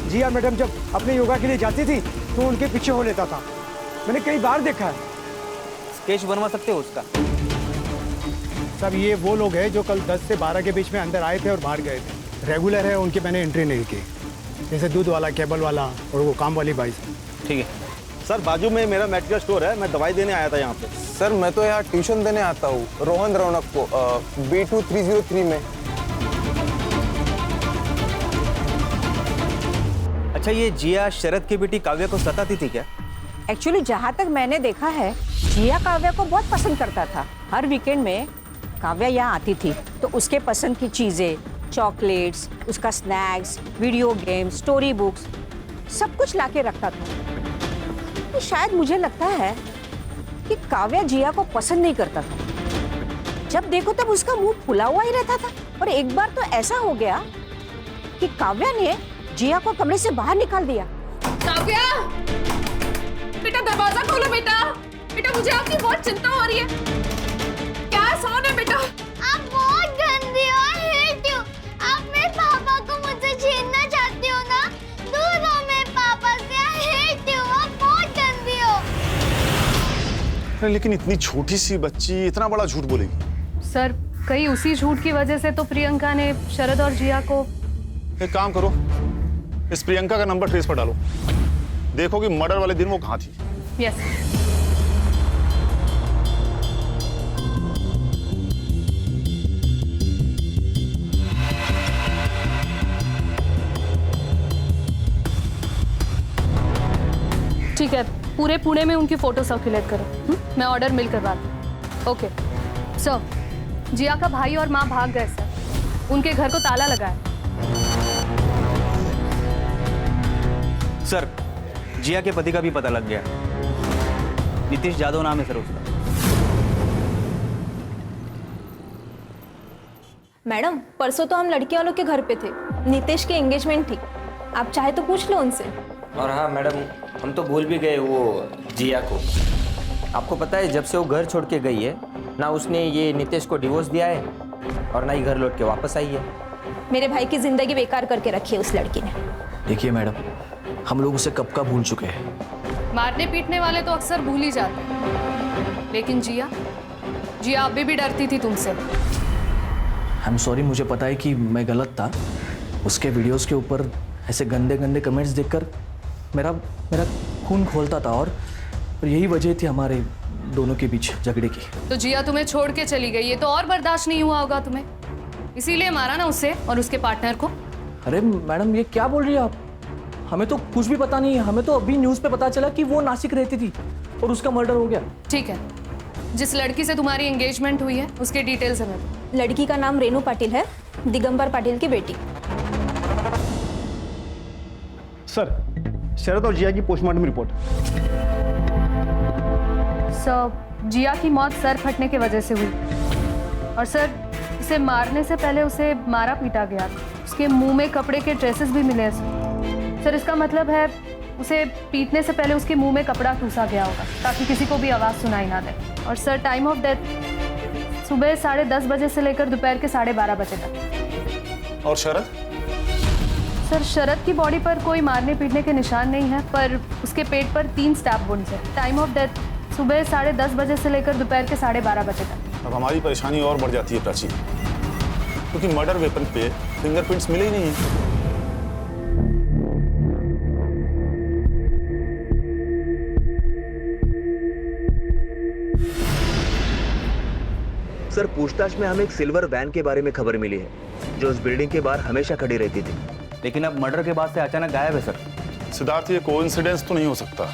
[SPEAKER 12] जिया मैडम जब अपने योगा के लिए जाती थी तो उनके पीछे हो लेता था। मैंने कई बार देखा है।
[SPEAKER 8] स्केच बनवा सकते हो उसका?
[SPEAKER 12] सब ये वो लोग हैं जो कल 10 से 12 के बीच में अंदर आए थे और बाहर गए थे। रेगुलर है, उनकी मैंने एंट्री नहीं की, जैसे दूध वाला, केबल वाला और वो काम वाली बाई।
[SPEAKER 8] ठीक है
[SPEAKER 9] सर, बाजू में मेरा मेडिकल स्टोर है, मैं दवाई देने आया था यहाँ पे।
[SPEAKER 14] सर, मैं तो यहाँ ट्यूशन देने आता हूँ रोहन रौनक को B2 303 में।
[SPEAKER 8] अच्छा, ये जिया शरद की बेटी काव्या को सताती थी क्या?
[SPEAKER 15] एक्चुअली जहाँ तक मैंने देखा है, जिया काव्या को बहुत पसंद करता था। हर वीकेंड में काव्या यहाँ आती थी तो उसके पसंद की चीजें, चॉकलेट्स, उसका snacks, video games, story books, सब कुछ लाके रखता था। तो शायद मुझे लगता है कि काव्या जिया को पसंद नहीं करता था। जब देखो तब उसका मुंह फुला हुआ ही रहता था। और एक बार तो ऐसा हो गया कि काव्या ने जिया को कमरे से बाहर निकाल दिया।
[SPEAKER 1] काव्या, बेटा दरवाजा खोलो बेटा। बेटा, मुझे आपकी बहुत चिंता हो रही है। क्या सोन है बेटा?
[SPEAKER 10] आप बहुत गंदी हो, I hate you। आप मेरे पापा को मुझसे छीनना चाहती हो ना? दूर रहो मेरे पापा से, I hate you। आप बहुत गंदी हो।
[SPEAKER 11] लेकिन इतनी छोटी सी बच्ची इतना बड़ा झूठ बोलेगी?
[SPEAKER 1] सर, कहीं उसी झूठ की वजह से तो प्रियंका ने शरद और जिया को।
[SPEAKER 11] एक काम करो, इस प्रियंका का नंबर ट्रेस पर डालो, देखो कि मर्डर वाले दिन वो कहाँ थी।
[SPEAKER 1] यस। ठीक है, पूरे पुणे में उनकी फोटो सर्कुलेट करो। मैं ऑर्डर मिल करवाती हूँ। ओके सर, जिया का भाई और माँ भाग गए सर, उनके घर को ताला लगा है।
[SPEAKER 8] सर, जिया के पति का भी पता लग गया। नीतीश जादव नाम है सर उसका।
[SPEAKER 6] मैडम, परसों तो हम लड़की वालों के घर पे थे, नितेश की एंगेजमेंट थी। आप चाहे तो पूछ लो उनसे।
[SPEAKER 16] और हाँ मैडम, हम तो भूल भी गए वो जिया को। आपको पता है जब से वो घर छोड़ के गई है ना उसने ये नितेश को डिवोर्स दिया है और ना ही घर लौट के वापस आई है।
[SPEAKER 6] मेरे भाई की जिंदगी बेकार करके रखी है उस लड़की ने।
[SPEAKER 2] देखिए मैडम, हम लोग उसे कब का भूल चुके हैं।
[SPEAKER 1] मारने पीटने वाले तो अक्सर भूल ही जाते हैं, लेकिन जिया अभी भी डरती थी तुमसे।
[SPEAKER 2] आई एम सॉरी, मुझे पता है कि मैं गलत था। उसके वीडियोस के ऊपर ऐसे गंदे गंदे कमेंट्स देखकर मेरा खून खोलता था और यही वजह थी हमारे दोनों के बीच झगड़े की।
[SPEAKER 1] तो जिया तुम्हें छोड़ के चली गई, ये तो और बर्दाश्त नहीं हुआ होगा तुम्हें, इसीलिए मारा ना उसे और उसके पार्टनर को।
[SPEAKER 2] अरे मैडम, ये क्या बोल रही है आप? हमें तो कुछ भी पता नहीं है। हमें तो अभी न्यूज़ पे पता चला कि वो नासिक रहती थी और उसका मर्डर हो गया।
[SPEAKER 1] ठीक है, जिस लड़की से तुम्हारी एंगेजमेंट हुई है उसके डिटेल्स हमें दो।
[SPEAKER 6] लड़की का नाम रेनू पाटिल है, दिगंबर पाटिल की बेटी।
[SPEAKER 9] सर, शरद और जिया की पोस्टमार्टम रिपोर्ट।
[SPEAKER 1] सर, जिया की मौत सर फटने की वजह से हुई और सर इसे मारने से पहले उसे मारा पीटा गया। उसके मुंह में कपड़े के ट्रेसेस भी मिले हैं सर। इसका मतलब है उसे पीटने से पहले उसके मुंह में कपड़ा ठूसा गया होगा ताकि किसी को भी आवाज़ सुनाई ना दे। और सर, टाइम ऑफ डेथ सुबह 10:30 बजे से लेकर दोपहर के 12:30 बजे तक।
[SPEAKER 11] और शरद?
[SPEAKER 1] सर, शरद की बॉडी पर कोई मारने पीटने के निशान नहीं है, पर उसके पेट पर 3 स्टैब वुंड्स हैं। टाइम ऑफ डेथ सुबह 10:30 बजे से लेकर दोपहर के 12:30 बजे तक।
[SPEAKER 11] अब हमारी परेशानी और बढ़ जाती है प्राची, क्योंकि मर्डर वेपन पे फिंगरप्रिंट्स मिले ही नहीं है।
[SPEAKER 17] सर, पूछताछ में हमें एक सिल्वर वैन के बारे में खबर मिली है जो उस बिल्डिंग के बाहर हमेशा खड़ी रहती थी,
[SPEAKER 8] लेकिन अब मर्डर के बाद से अचानक गायब है सर।
[SPEAKER 11] सिद्धार्थ, ये कोइंसिडेंस तो नहीं हो सकता।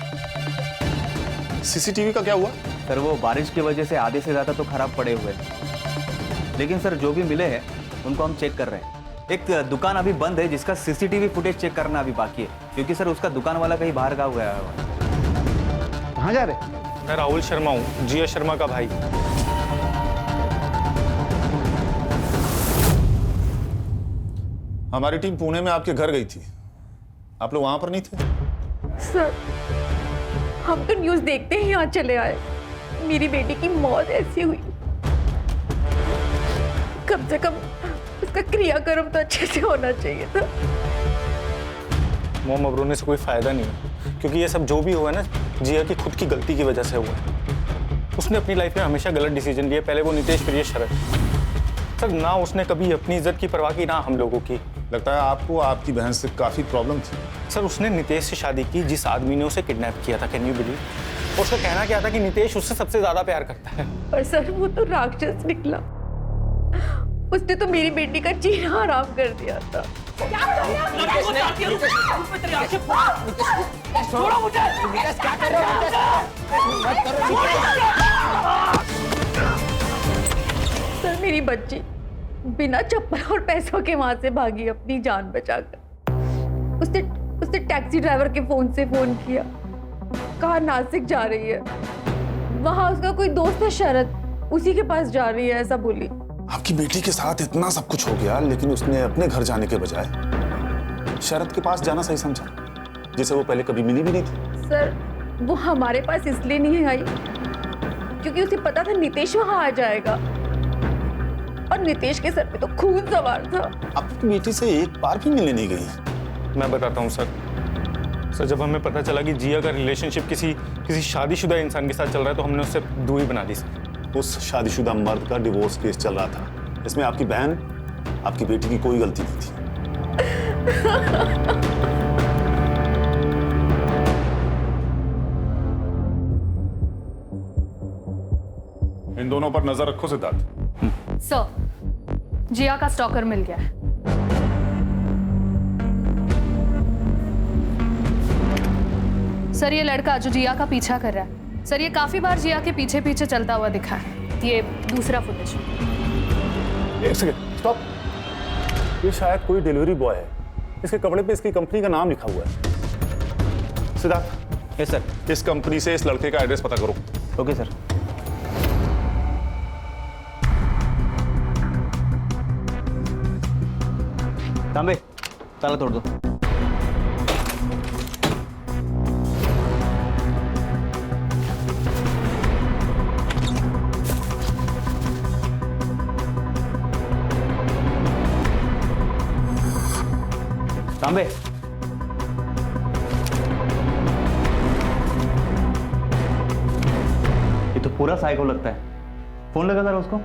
[SPEAKER 11] सीसीटीवी का क्या हुआ?
[SPEAKER 8] सर, वो बारिश की वजह से आधे से ज्यादा तो खराब पड़े हुए हैं, लेकिन सर जो भी मिले हैं उनको हम चेक कर रहे हैं। एक दुकान अभी बंद है जिसका सीसीटीवी फुटेज चेक करना अभी बाकी है, क्योंकि सर उसका दुकान वाला कहीं बाहर गाँव गया है।
[SPEAKER 9] कहाँ जा रहे?
[SPEAKER 4] मैं राहुल शर्मा हूँ, जिया शर्मा का भाई।
[SPEAKER 11] हमारी टीम पुणे में आपके घर गई थी, आप लोग वहां पर नहीं थे?
[SPEAKER 7] सर, हम तो न्यूज़ देखते ही यहाँ चले आए। मेरी बेटी की मौत ऐसी हुई, कम से कम उसका क्रियाक्रम तो अच्छे से होना चाहिए था।
[SPEAKER 4] मोम अब रोने से कोई फायदा नहीं है, क्योंकि ये सब जो भी हुआ है ना, जिया की खुद की गलती की वजह से हुआ है। उसने अपनी लाइफ में हमेशा गलत डिसीजन लिए, पहले वो नितेश, फिर ये शरद। सर, ना उसने कभी अपनी इज्जत की परवाह की, ना हम लोगों की।
[SPEAKER 11] लगता है आपको आपकी बहन से काफी प्रॉब्लम थी।
[SPEAKER 4] सर, उसने नितेश से शादी की जिस आदमी ने उसे किडनैप किया था, कैन यू बिलीव? और उसका कहना क्या था कि नितेश उससे सबसे ज्यादा प्यार करता है।
[SPEAKER 7] पर सर, वो तो राक्षस निकला। उसने तो मेरी बेटी का जीना हराम कर दिया था। सर, मेरी बच्ची बिना चप्पल और पैसों के वहां से भागी अपनी जान बचाकर। उसने टैक्सी ड्राइवर के फोन से फोन किया, कहा नासिक जा रही है, वहां उसका कोई दोस्त है शरद, उसी के पास जा रही है, ऐसा बोली।
[SPEAKER 11] आपकी बेटी के साथ इतना सब कुछ हो गया, लेकिन उसने अपने घर जाने के बजाय शरद के पास जाना सही समझा, जिसे वो पहले कभी मिली भी नहीं थी।
[SPEAKER 7] सर, वो हमारे पास इसलिए नहीं आई क्योंकि उसे पता था नितेश वहां आ जाएगा, और नितेश के सर पे तो खून सवार था।
[SPEAKER 11] आपकी बेटी से एक बार भी मिलने नहीं गई?
[SPEAKER 4] मैं बताता हूँ सर, जब हमें पता चला कि जिया का रिलेशनशिप किसी शादीशुदा इंसान के साथ चल रहा है, तो हमने उससे दूरी बना दी सर।
[SPEAKER 11] उस शादीशुदा मर्द का डिवोर्स केस चल रहा था, इसमें आपकी बहन, आपकी बेटी की कोई गलती नहीं थी। इन दोनों पर नजर रखो सिद्धार्थ।
[SPEAKER 1] सर, जिया का स्टॉकर मिल गया है। सर, ये लड़का जो जिया का पीछा कर रहा है, सर ये काफी बार जिया के पीछे पीछे चलता हुआ दिखा है। ये दूसरा फुटेज।
[SPEAKER 11] एक सेकंड, स्टॉप। ये शायद कोई डिलीवरी बॉय है, इसके कपड़े पे इसकी कंपनी का नाम लिखा हुआ है। Siddharth,
[SPEAKER 8] yes sir.
[SPEAKER 11] इस कंपनी से इस लड़के का एड्रेस पता करो।
[SPEAKER 8] Okay sir. तांबे, ताला तोड़ दो। तांबे, ये तो पूरा साइको लगता है। फोन लगा जरा उसको।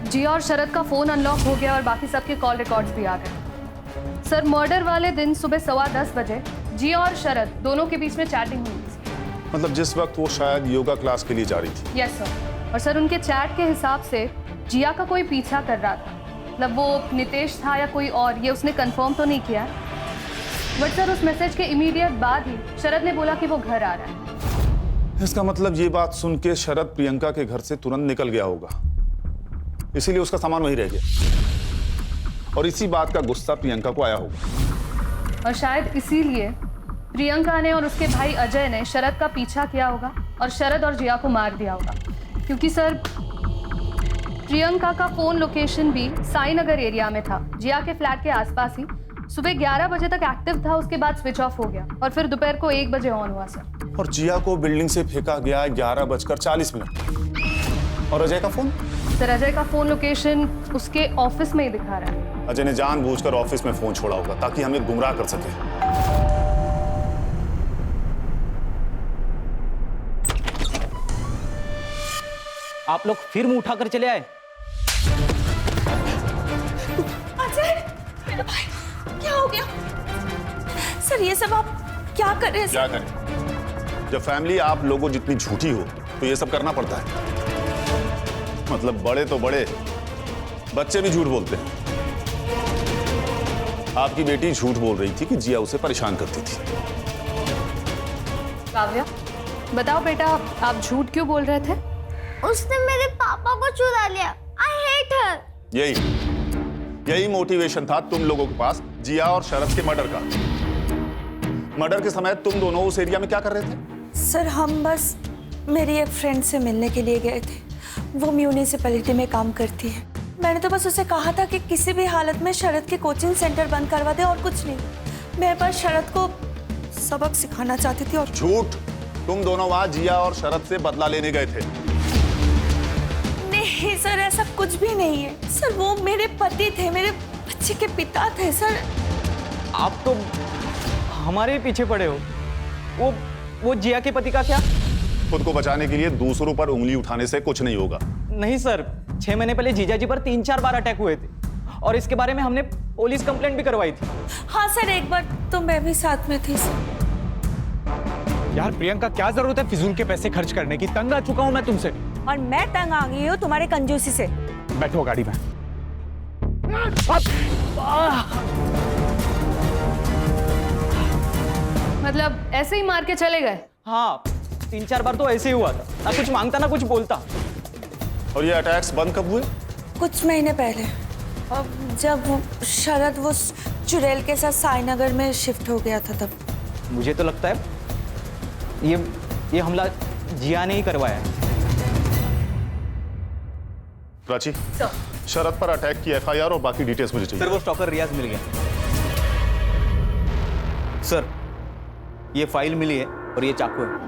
[SPEAKER 1] जिया और शरद का फोन अनलॉक हो गया और बाकी सबके कॉल रिकॉर्ड्स भी आ गए। सर, मर्डर वाले दिन सुबह 10:15 बजे जिया और शरद दोनों के बीच में चैटिंग हुई थी।
[SPEAKER 11] मतलब जिस वक्त वो शायद योगा क्लास के लिए जा रही थी।
[SPEAKER 1] Yes sir. और सर, उनके चैट के हिसाब से जिया का कोई पीछा कर रहा था। मतलब वो नितेश था या कोई और, ये उसने कंफर्म तो नहीं किया। बट सर, उस मैसेज के इमीडिएट बाद ही शरद ने बोला कि वो घर आ रहा है।
[SPEAKER 11] इसका मतलब ये बात सुन के शरद प्रियंका के घर से तुरंत निकल गया होगा, इसीलिए उसका सामान वहीं रह गया और इसी बात का गुस्सा प्रियंका को आया होगा।
[SPEAKER 1] और शायद इसीलिए प्रियंका ने और उसके भाई अजय ने शरद का पीछा किया होगा और शरद और जिया को मार दिया होगा। क्योंकि सर, प्रियंका का फोन लोकेशन भी साईनगर एरिया में था, जिया के फ्लैट के आसपास ही। सुबह 11 बजे तक एक्टिव था, उसके बाद स्विच ऑफ हो गया और फिर दोपहर को 1 बजे ऑन हुआ सर।
[SPEAKER 11] और जिया को बिल्डिंग से फेंका गया 11:40 और अजय का फोन?
[SPEAKER 1] सर, अजय का फोन लोकेशन उसके ऑफिस में ही दिखा रहा है।
[SPEAKER 11] अजय ने जानबूझकर ऑफिस में फोन छोड़ा होगा ताकि हमें गुमराह कर सके।
[SPEAKER 8] आप लोग फिर मुंह उठाकर चले आए।
[SPEAKER 7] अजय, मेरा भाई, क्या हो गया? सर, ये सब आप क्या कर रहे हैं?
[SPEAKER 11] क्या करें? जब फैमिली आप लोगों जितनी झूठी हो तो ये सब करना पड़ता है। मतलब बड़े तो बड़े, बच्चे भी झूठ बोलते हैं। आपकी बेटी झूठ बोल रही थी कि जिया उसे परेशान करती थी।
[SPEAKER 1] काव्या, बताओ बेटा, आप झूठ क्यों बोल रहे थे?
[SPEAKER 10] उसने मेरे पापा को चुरा लिया। I hate her।
[SPEAKER 11] यही मोटिवेशन था तुम लोगों के पास जिया और शरद के मर्डर का। मर्डर के समय तुम दोनों उस एरिया में क्या कर रहे थे?
[SPEAKER 7] सर, हम बस मेरी एक फ्रेंड से मिलने के लिए गए थे। वो म्यूनिसिपैलिटी में काम करती है। मैंने तो बस उसे कहा था कि किसी भी हालत में शरद के कोचिंग सेंटर बंद करवा दे और कुछ नहीं। मैं बस शरद को सबक सिखाना चाहती थी। और
[SPEAKER 11] झूठ, तुम दोनों वहां जिया और शरद से बदला लेने गए थे।
[SPEAKER 7] नहीं सर, ऐसा कुछ भी नहीं है। सर, वो मेरे पति थे, मेरे बच्चे के पिता थे। सर,
[SPEAKER 8] आप तो हमारे पीछे पड़े हो। वो जिया के पति का क्या?
[SPEAKER 11] खुद को बचाने के लिए दूसरों पर उंगली उठाने से कुछ नहीं होगा।
[SPEAKER 8] नहीं सर, 6 महीने पहले जीजाजी पर 3-4 बार अटैक हुए थे और इसके बारे में हमने पुलिस कंप्लेंट भी करवाई थी।
[SPEAKER 7] हाँ सर, एक बार तो मैं भी साथ में थी सर।
[SPEAKER 13] यार प्रियंका, क्या जरूरत है फिजूल के पैसे खर्च करने की? तंग आ चुका हूं मैं तुमसे।
[SPEAKER 15] और मैं तंग आ गई हूँ तुम्हारे कंजूसी से।
[SPEAKER 13] बैठो गाड़ी में।
[SPEAKER 1] मतलब ऐसे ही मार के चले गए?
[SPEAKER 8] हाँ, 3-4 बार तो ऐसे ही हुआ था। ना कुछ मांगता ना कुछ बोलता।
[SPEAKER 11] और ये अटैक्स बंद कब हुए?
[SPEAKER 7] कुछ महीने पहले, जब शरद वो चुड़ैल के साथ साईनगर में शिफ्ट हो गया था तब।
[SPEAKER 8] मुझे तो लगता है ये हमला जिया ने ही करवाया है।
[SPEAKER 11] प्राची, शरद पर अटैक की FIR और बाकी डिटेल्स मुझे चाहिए।
[SPEAKER 8] सर, वो स्टॉकर रियाज मिल गया। सर, ये फाइल मिली है और ये चाकू है।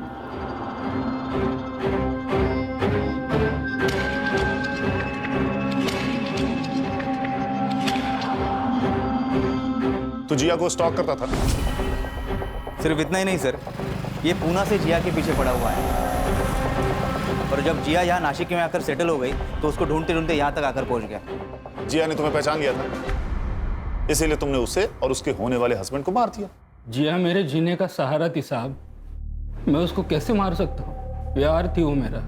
[SPEAKER 11] तो जिया को स्टॉक करता था?
[SPEAKER 8] सिर्फ इतना ही नहीं सर, ये पूना से जिया के पीछे पड़ा हुआ है और जब जिया यहाँ नासिक में आकर सेटल हो गई तो उसको ढूंढते ढूंढते यहाँ तक आकर पहुंच गया।
[SPEAKER 11] जिया ने तुम्हें पहचान लिया था, इसीलिए तुमने उसे और उसके होने वाले हस्बैंड को मार दिया।
[SPEAKER 5] जिया मेरे जीने का सहारा थी साहब, मैं उसको कैसे मार सकता हूँ? प्यार थी वो मेरा।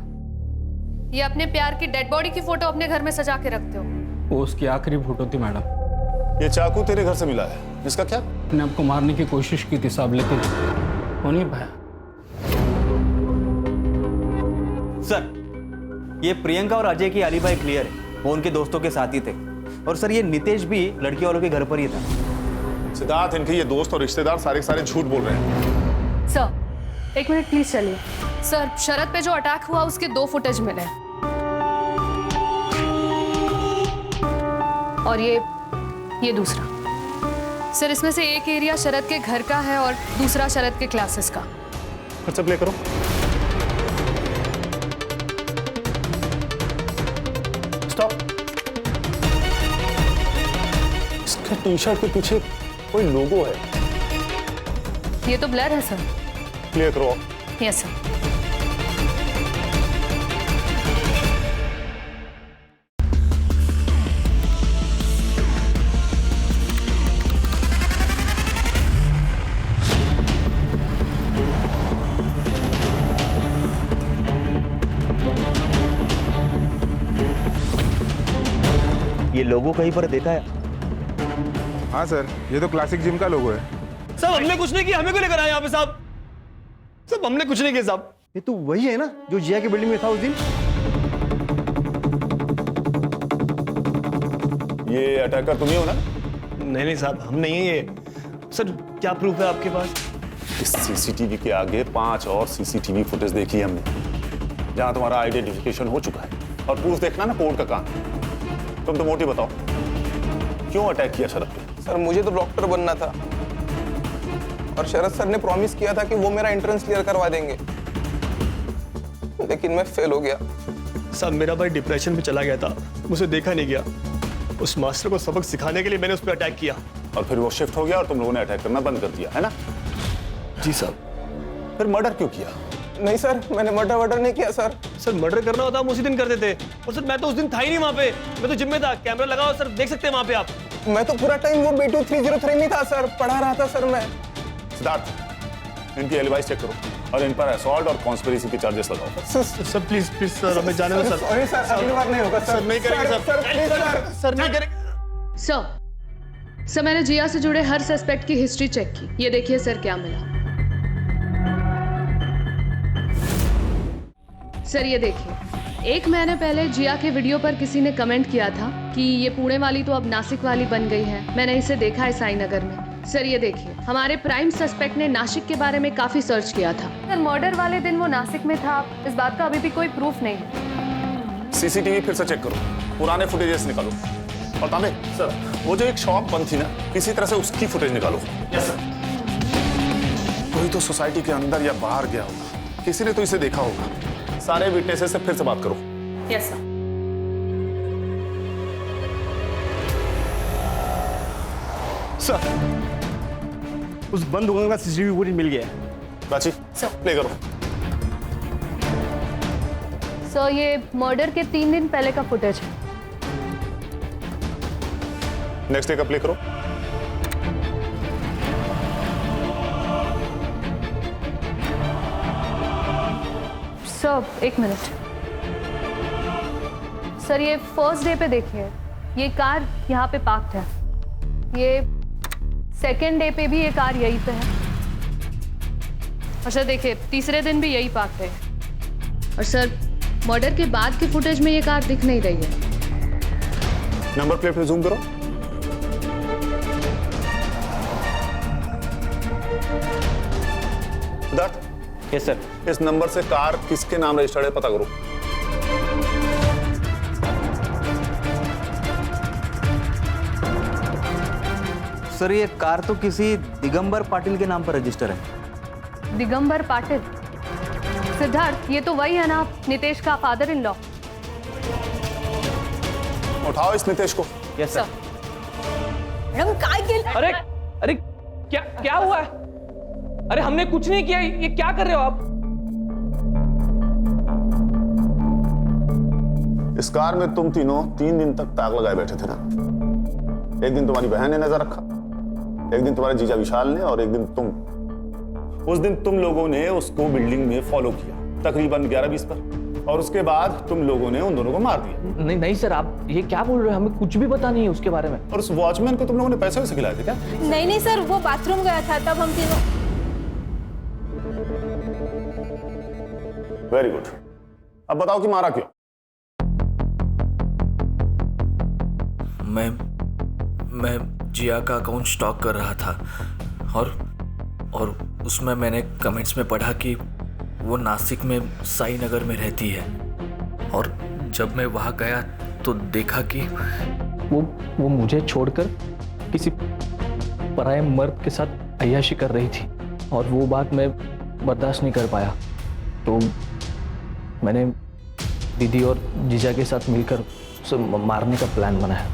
[SPEAKER 1] ये अपने प्यार की डेड बॉडी की फोटो अपने घर में सजा के रखते हो?
[SPEAKER 5] वो उसकी आखिरी फोटो थी मैडम।
[SPEAKER 11] ये चाकू तेरे घर से मिला है, इसका क्या?
[SPEAKER 5] मैंने आपको मारने की कोशिश की थी साहब, लेकिन हो नहीं पाया।
[SPEAKER 8] सर, ये प्रियंका और अजय की अलीबाई क्लियर है, वो उनके दोस्तों के साथ ही थे। और सर, ये नितेश भी लड़की वालों के घर पर ही था।
[SPEAKER 11] सिद्धार्थ, इनके ये दोस्त और रिश्तेदार सारे के सारे झूठ बोल रहे हैं।
[SPEAKER 1] सर, एक मिनट प्लीज चलिए। सर, शरद पे जो अटैक हुआ उसके 2 फुटेज मिले और ये दूसरा। सर, इसमें से एक एरिया शरद के घर का है और दूसरा शरद के क्लासेस का।
[SPEAKER 11] फिर से प्ले करो। स्टॉप। इसके टी शर्ट के पीछे कोई लोगो है।
[SPEAKER 1] ये तो ब्लर है सर।
[SPEAKER 11] प्ले करो।
[SPEAKER 1] Yes sir.
[SPEAKER 17] ये लोगो कहीं पर देखा है?
[SPEAKER 18] हाँ सर, ये तो क्लासिक जिम का लोगो है।
[SPEAKER 19] साहब, हमने कुछ नहीं किया, हमें क्यों लेकर आए यहाँ पे साहब? साहब, हमने कुछ नहीं किया साहब।
[SPEAKER 9] ये तो वही है ना जो जिया की बिल्डिंग में था उस दिन?
[SPEAKER 11] ये अटैकर तुम ही हो ना?
[SPEAKER 19] नहीं साहब, हम नहीं है ये। सर, क्या प्रूफ है आपके पास?
[SPEAKER 11] इस सीसीटीवी के आगे 5 और सीसीटीवी फुटेज देखी है हमने, जहां तुम्हारा आइडेंटिफिकेशन हो चुका है। और प्रूफ देखना ना कोर्ट का काम। तुम तो मोटी बताओ, क्यों अटैक किया शरद पे?
[SPEAKER 14] सर, मुझे तो डॉक्टर बनना था और शरद सर ने प्रॉमिस किया था कि वो मेरा एंट्रेंस क्लियर करवा देंगे, लेकिन मैं फेल हो गया।
[SPEAKER 19] साहब, मेरा भाई डिप्रेशन में चला गया था, मुझे देखा नहीं गया। उस मास्टर को सबक सिखाने के लिए मैंने उस पर अटैक किया।
[SPEAKER 11] और फिर वो शिफ्ट हो गया और तुम लोगों ने अटैक करना बंद कर दिया, है ना?
[SPEAKER 19] जी साहब।
[SPEAKER 11] फिर मर्डर क्यों किया?
[SPEAKER 14] नहीं सर, मैंने मर्डर नहीं किया सर।
[SPEAKER 19] सर, मर्डर करना होता हम उसी दिन कर देते। और सर, मैं तो उस दिन था ही नहीं वहाँ पे, मैं तो जिम में था। कैमरा लगाओ सर, देख सकते हैं वहाँ पे आप।
[SPEAKER 14] मैं तो पूरा टाइम वो B2 303 में था सर, पढ़ा रहा था सर मैं।
[SPEAKER 11] सिद्धार्थ, इनकी एलिबाइस चेक करो और इन पर असॉल्ट और कॉन्स्पिरेसी के चार्जेस लगाओ।
[SPEAKER 19] सर प्लीज सर, हमें जाने दो सर।
[SPEAKER 14] सॉरी सर, अगली बार नहीं होगा सर।
[SPEAKER 19] नहीं करेंगे सर।
[SPEAKER 14] सर
[SPEAKER 19] नहीं करेंगे
[SPEAKER 1] सर, मैंने जिया से जुड़े हर सस्पेक्ट की हिस्ट्री चेक की। ये देखिए सर, क्या मिला। सर, ये देखिए, 1 महीने पहले जिया के वीडियो पर किसी ने कमेंट किया था कि ये पुणे वाली तो अब नासिक वाली बन गई है। मैंने इसे देखा है साईनगर में। सर, ये देखिए, हमारे प्राइम सस्पेक्ट ने नासिक के बारे में काफी सर्च किया था। सर, मर्डर वाले दिन वो नासिक में था, इस बात का अभी भी कोई प्रूफ नहीं है।
[SPEAKER 11] सीसीटीवी फिर से चेक करो, पुराने फुटेजेस निकालो। और तांबे सर, वो जो एक शॉप बंद थी ना, किसी तरह से उसकी फुटेज निकालो। Yes sir. कोई तो सोसाइटी के अंदर या बाहर गया होगा, किसी ने तो इसे देखा होगा। सारे विटनेसेस से फिर से बात करो।
[SPEAKER 1] Yes sir.
[SPEAKER 19] सर, उस बंद दुकान का सीसीटीवी फुटेज मिल गया है।
[SPEAKER 11] प्राची, प्ले करो।
[SPEAKER 1] सर, ये मर्डर के 3 दिन पहले का फुटेज है।
[SPEAKER 11] नेक्स्ट डे का प्ले करो।
[SPEAKER 1] Sir, 1 minute. सर, ये फर्स्ट डे पे देखिए, ये कार यहाँ पे पार्क्ड है। ये सेकेंड डे पे भी ये कार यहीं पे है। और सर देखिए, तीसरे दिन भी यही पार्क्ड है। और सर, मर्डर के बाद की फुटेज में ये कार दिख नहीं रही है।
[SPEAKER 11] नंबर प्लेट पे जूम करो। सिद्धार्थ।
[SPEAKER 8] Yes sir.
[SPEAKER 11] इस नंबर से कार किसके नाम रजिस्टर्ड है पता करो।
[SPEAKER 8] सर, ये कार तो किसी दिगंबर पाटिल के नाम पर रजिस्टर है।
[SPEAKER 1] दिगंबर पाटिल? सिद्धार्थ, ये तो वही है ना, नितेश का फादर इन लॉ।
[SPEAKER 11] उठाओ इस नितेश को।
[SPEAKER 8] Yes sir.
[SPEAKER 20] अरे अरे क्या हुआ है? अरे हमने कुछ नहीं किया, ये क्या कर रहे हो आप?
[SPEAKER 11] इस कार में तुम तीनों 3 दिन तक ताक लगाए बैठे थे ना। एक दिन तुम्हारी बहन ने नजर रखा, एक दिन तुम्हारे जीजा विशाल ने, और एक दिन तुम। उस दिन तुम लोगों ने उसको बिल्डिंग में फॉलो किया, तकरीबन 11:20 पर। और उसके बाद तुम लोगों ने उन दोनों को मार दिया।
[SPEAKER 2] नहीं नहीं सर, आप ये क्या बोल रहे हो? हमें कुछ भी पता नहीं है उसके बारे में।
[SPEAKER 11] और उस वॉचमैन को तुम लोगों ने पैसे वैसे खिलाए थे क्या?
[SPEAKER 6] नहीं नहीं सर, वो बाथरूम गया था तब हम तीनों।
[SPEAKER 11] Very good. अब बताओ कि मारा क्यों?
[SPEAKER 2] मैं जिया का अकाउंट स्टॉक कर रहा था और उसमें मैंने कमेंट्स में पढ़ा कि वो नासिक में साई नगर में रहती है, और जब मैं वहाँ गया तो देखा कि वो मुझे छोड़कर किसी पराये मर्द के साथ अय्याशी कर रही थी, और वो बात मैं बर्दाश्त नहीं कर पाया। तो मैंने दीदी और जीजा के साथ मिलकर उसे मारने का प्लान बनाया।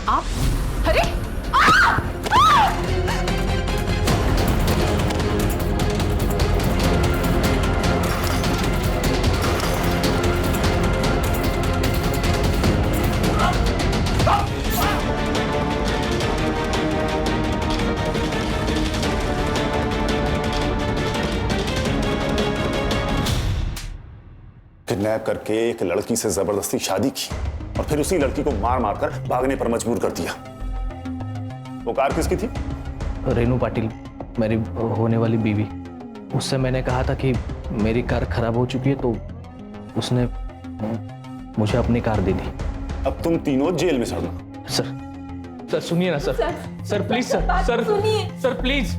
[SPEAKER 1] आप? अरे
[SPEAKER 11] किडनैप करके एक लड़की से जबरदस्ती शादी की और फिर उसी लड़की को मार मार कर भागने पर मजबूर कर दिया। वो कार किसकी थी?
[SPEAKER 2] रेनू पाटिल, मेरी होने वाली बीवी। उससे मैंने कहा था कि मेरी कार खराब हो चुकी है, तो उसने मुझे अपनी कार दे दी।
[SPEAKER 11] अब तुम तीनों जेल में सड़ना।
[SPEAKER 2] सर सुनिए ना sir, sir please sir, sir please.